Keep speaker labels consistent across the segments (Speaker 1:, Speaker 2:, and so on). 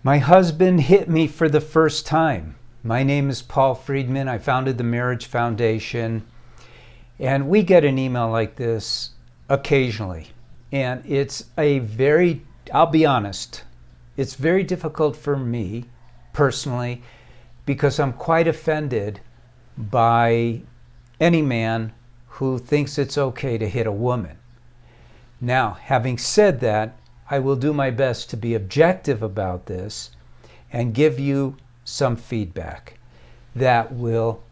Speaker 1: My husband hit me for the first time. My name is Paul Friedman. I founded the Marriage Foundation. And we get an email like this occasionally. And it's I'll be honest, it's very difficult for me personally because I'm quite offended by any man who thinks it's okay to hit a woman. Now, having said that, I will do my best to be objective about this and give you some feedback that will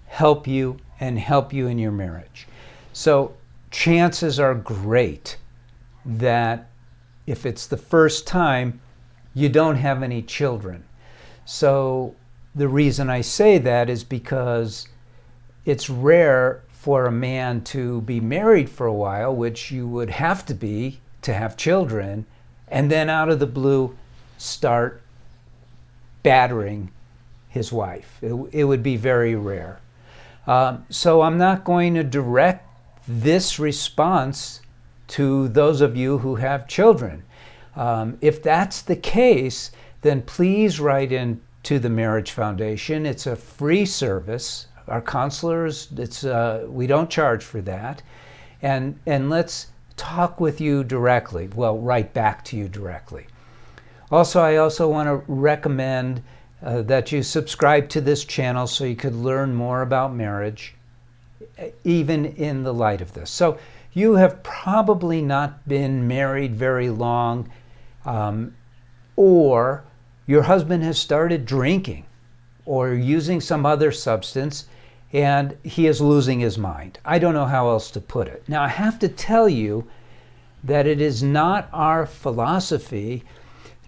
Speaker 1: help you and help you in your marriage. So chances are great that if it's the first time, you don't have any children. So the reason I say that is because it's rare for a man to be married for a while, which you would have to be to have children, and then out of the blue start battering his wife. It would be very rare. So I'm not going to direct this response to those of you who have children. If that's the case, then please write in to the Marriage Foundation. It's a free service. Our counselors, we don't charge for that. And let's talk with you directly. Well, write back to you directly. Also, I also want to recommend that you subscribe to this channel so you could learn more about marriage, even in the light of this. So you have probably not been married very long, or your husband has started drinking or using some other substance, and he is losing his mind. I don't know how else to put it. Now, I have to tell you that it is not our philosophy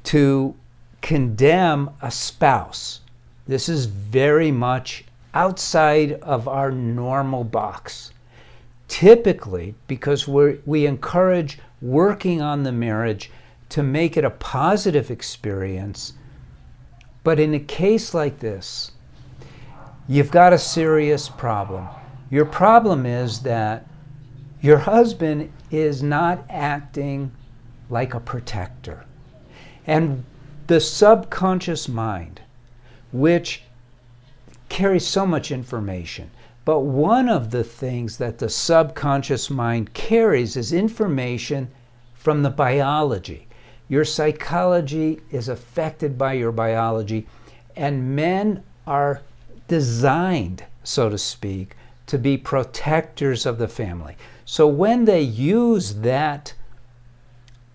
Speaker 1: to condemn a spouse. This is very much outside of our normal box. Typically, because we encourage working on the marriage to make it a positive experience, but in a case like this, you've got a serious problem. Your problem is that your husband is not acting like a protector. And the subconscious mind, which carries so much information, but one of the things that the subconscious mind carries is information from the biology. Your psychology is affected by your biology, and men are designed, so to speak, to be protectors of the family. So when they use that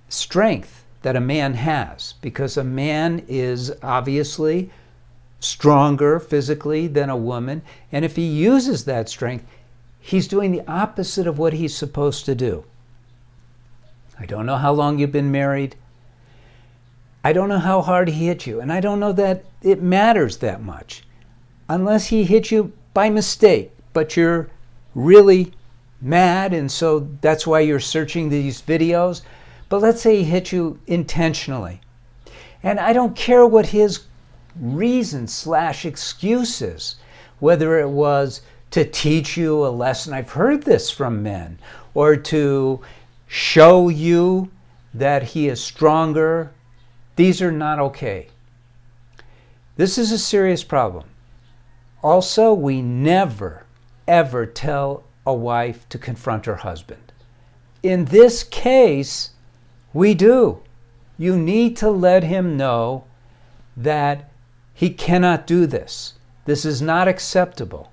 Speaker 1: strength that a man has, because a man is obviously stronger physically than a woman, and if he uses that strength, he's doing the opposite of what he's supposed to do. I don't know how long you've been married. I don't know how hard he hit you, and I don't know that it matters that much. Unless he hit you by mistake, but you're really mad, and so that's why you're searching these videos. But let's say he hit you intentionally. And I don't care what his reason/excuse is, whether it was to teach you a lesson. I've heard this from men, or to show you that he is stronger. These are not okay. This is a serious problem. Also, we never, ever tell a wife to confront her husband. In this case, we do. You need to let him know that he cannot do this. This is not acceptable.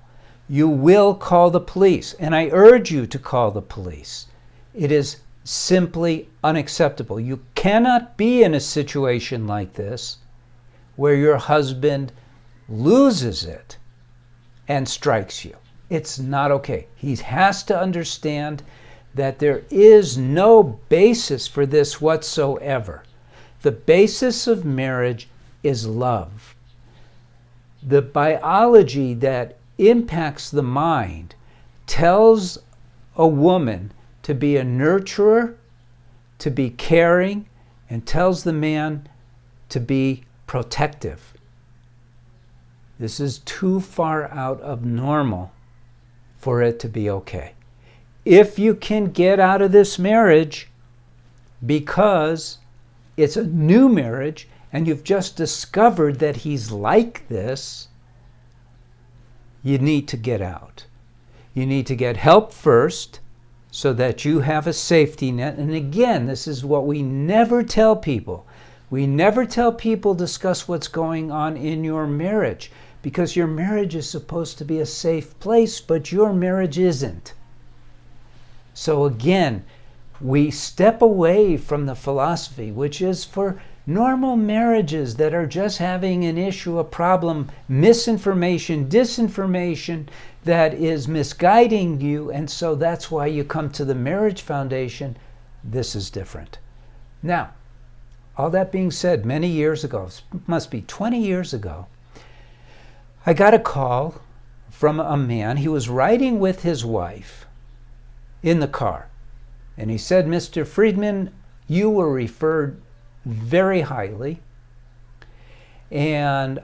Speaker 1: You will call the police, and I urge you to call the police. It is simply unacceptable. You cannot be in a situation like this where your husband loses it and strikes you. It's not okay. He has to understand that there is no basis for this whatsoever. The basis of marriage is love. The biology that impacts the mind tells a woman to be a nurturer, to be caring, and tells the man to be protective. This is too far out of normal for it to be okay. If you can get out of this marriage because it's a new marriage and you've just discovered that he's like this, you need to get out. You need to get help first so that you have a safety net. And again, this is what we never tell people. We never tell people discuss what's going on in your marriage, because your marriage is supposed to be a safe place, but your marriage isn't. So again, we step away from the philosophy, which is for normal marriages that are just having an issue, a problem, misinformation, disinformation that is misguiding you, and so that's why you come to the Marriage Foundation. This is different. Now, all that being said, many years ago, must be 20 years ago, I got a call from a man. He was riding with his wife in the car, and he said, "Mr. Friedman, you were referred very highly, and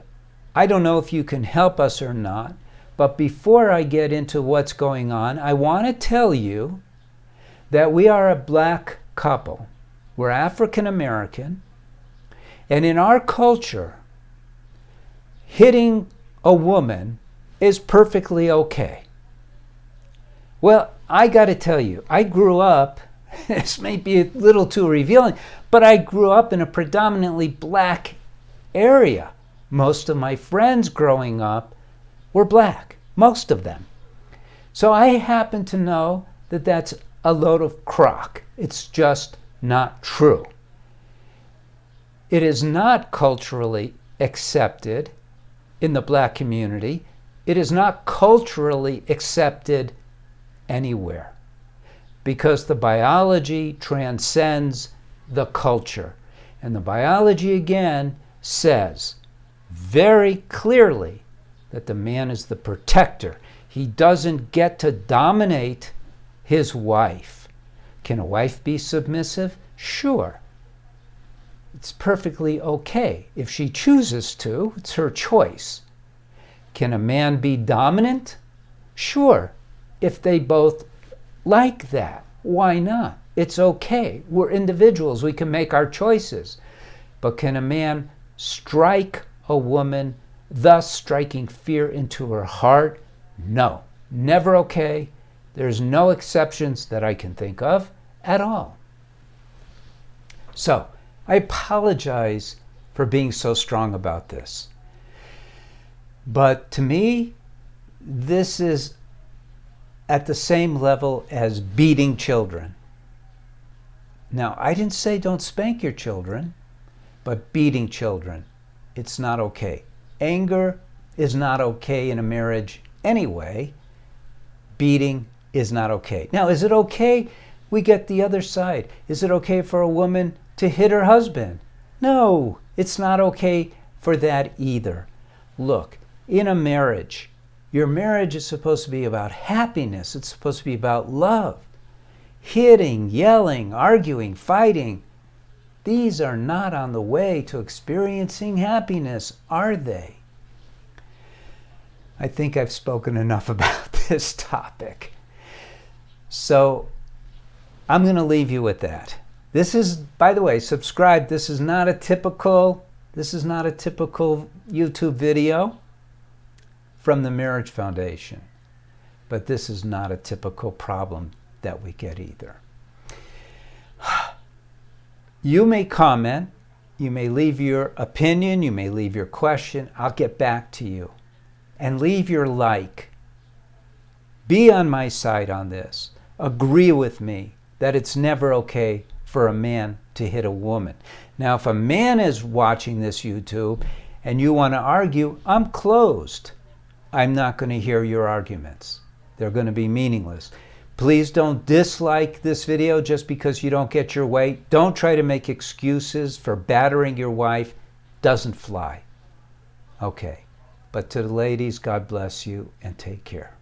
Speaker 1: I don't know if you can help us or not, but before I get into what's going on, I want to tell you that we are a black couple. We're African American, and in our culture, hitting a woman is perfectly okay." Well, I got to tell you, I grew up, this may be a little too revealing, but I grew up in a predominantly black area. Most of my friends growing up were black, most of them. So I happen to know that that's a load of crock. It's just not true. It is not culturally accepted in the black community. It is not culturally accepted anywhere, because the biology transcends the culture. And the biology again says very clearly that the man is the protector. He doesn't get to dominate his wife. Can a wife be submissive? Sure. It's perfectly okay. If she chooses to, it's her choice. Can a man be dominant? Sure. If they both like that, why not? It's okay. We're individuals. We can make our choices. But can a man strike a woman, thus striking fear into her heart? No. Never okay. There's no exceptions that I can think of at all. So, I apologize for being so strong about this. But to me, this is at the same level as beating children. Now, I didn't say don't spank your children, but beating children, it's not okay. Anger is not okay in a marriage anyway. Beating is not okay. Now, is it okay? We get the other side. Is it okay for a woman to hit her husband? No, it's not okay for that either. Look, in a marriage, your marriage is supposed to be about happiness. It's supposed to be about love. Hitting, yelling, arguing, fighting, these are not on the way to experiencing happiness, are they? I think I've spoken enough about this topic. So I'm going to leave you with that. This is, by the way, subscribe. This is not a typical YouTube video from the Marriage Foundation. But this is not a typical problem that we get either. You may comment, you may leave your opinion, you may leave your question. I'll get back to you. And leave your like. Be on my side on this. Agree with me that it's never okay for a man to hit a woman. Now, if a man is watching this YouTube and you want to argue, I'm closed. I'm not going to hear your arguments. They're going to be meaningless. Please don't dislike this video just because you don't get your way. Don't try to make excuses for battering your wife. Doesn't fly. Okay. But to the ladies, God bless you and take care.